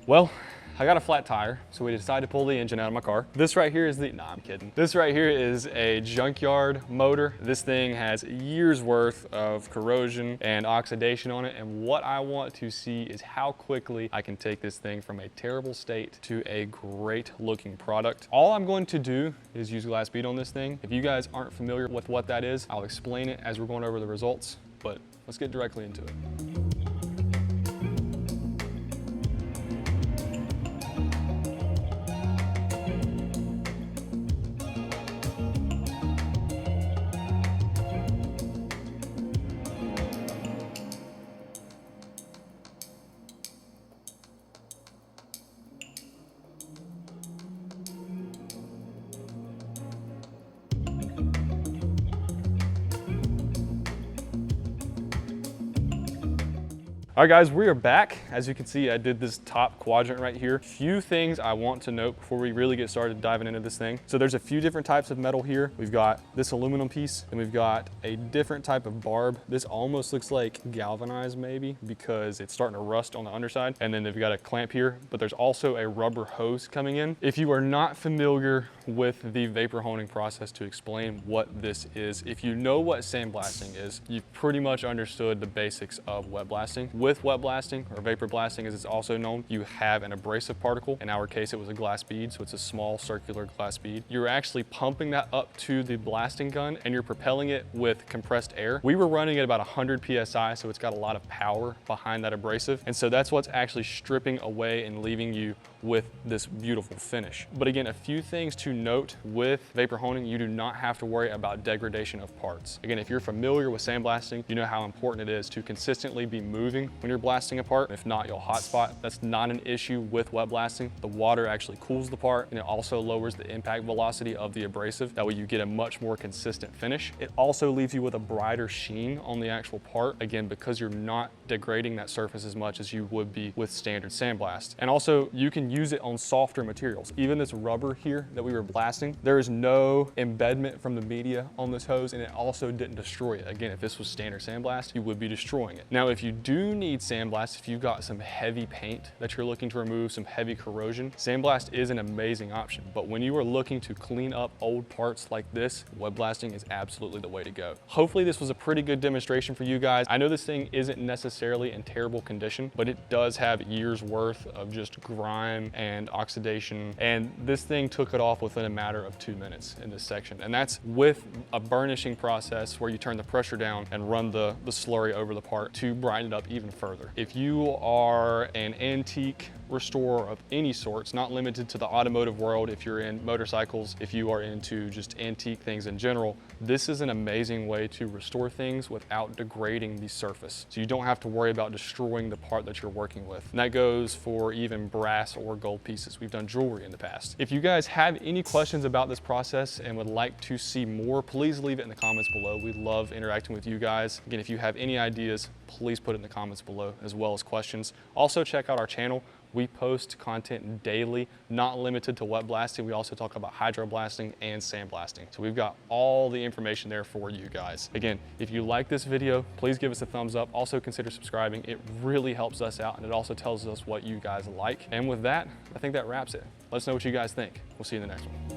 Well, I got a flat tire, so we decided to pull the engine out of my car. This right here is nah, I'm kidding. This right here is a junkyard motor. This thing has years worth of corrosion and oxidation on it. And what I want to see is how quickly I can take this thing from a terrible state to a great looking product. All I'm going to do is use glass bead on this thing. If you guys aren't familiar with what that is, I'll explain it as we're going over the results, but let's get directly into it. All right guys, we are back. As you can see, I did this top quadrant right here. Few things I want to note before we really get started diving into this thing. So there's a few different types of metal here. We've got this aluminum piece, and we've got a different type of barb. This almost looks like galvanized maybe because it's starting to rust on the underside. And then they've got a clamp here, but there's also a rubber hose coming in. If you are not familiar with the vapor honing process, to explain what this is, if you know what sandblasting is, you've pretty much understood the basics of wet blasting. With wet blasting, or vapor blasting as it's also known, you have an abrasive particle. In our case, it was a glass bead, so it's a small circular glass bead. You're actually pumping that up to the blasting gun and you're propelling it with compressed air. We were running at about 100 PSI, so it's got a lot of power behind that abrasive. And so that's what's actually stripping away and leaving you with this beautiful finish. But again, a few things to note with vapor honing: you do not have to worry about degradation of parts. Again, if you're familiar with sandblasting, you know how important it is to consistently be moving when you're blasting a part. If not, you'll hot spot. That's not an issue with wet blasting. The water actually cools the part, and it also lowers the impact velocity of the abrasive. That way you get a much more consistent finish. It also leaves you with a brighter sheen on the actual part, again, because you're not degrading that surface as much as you would be with standard sandblast. And also, you can use it on softer materials. Even this rubber here that we were blasting, there is no embedment from the media on this hose, and it also didn't destroy it. Again, if this was standard sandblast, you would be destroying it. Now, if you do need sandblast, if you've got some heavy paint that you're looking to remove, some heavy corrosion, sandblast is an amazing option. But when you are looking to clean up old parts like this, wet blasting is absolutely the way to go. Hopefully this was a pretty good demonstration for you guys. I know this thing isn't necessarily in terrible condition, but it does have years worth of just grime and oxidation. And this thing took it off within a matter of 2 minutes in this section. And that's with a burnishing process where you turn the pressure down and run the slurry over the part to brighten it up even further. If you are an antique restorer of any sorts, not limited to the automotive world, if you're in motorcycles, if you are into just antique things in general, this is an amazing way to restore things without degrading the surface. So you don't have to worry about destroying the part that you're working with. And that goes for even brass or gold pieces. We've done jewelry in the past. If you guys have any questions about this process and would like to see more, please leave it in the comments below. We love interacting with you guys. Again, if you have any ideas, please put it in the comments below, as well as questions. Also, check out our channel. We post content daily, not limited to wet blasting. We also talk about hydro blasting and sandblasting. So we've got all the information there for you guys. Again, if you like this video, please give us a thumbs up. Also consider subscribing. It really helps us out, and it also tells us what you guys like. And with that, I think that wraps it. Let us know what you guys think. We'll see you in the next one.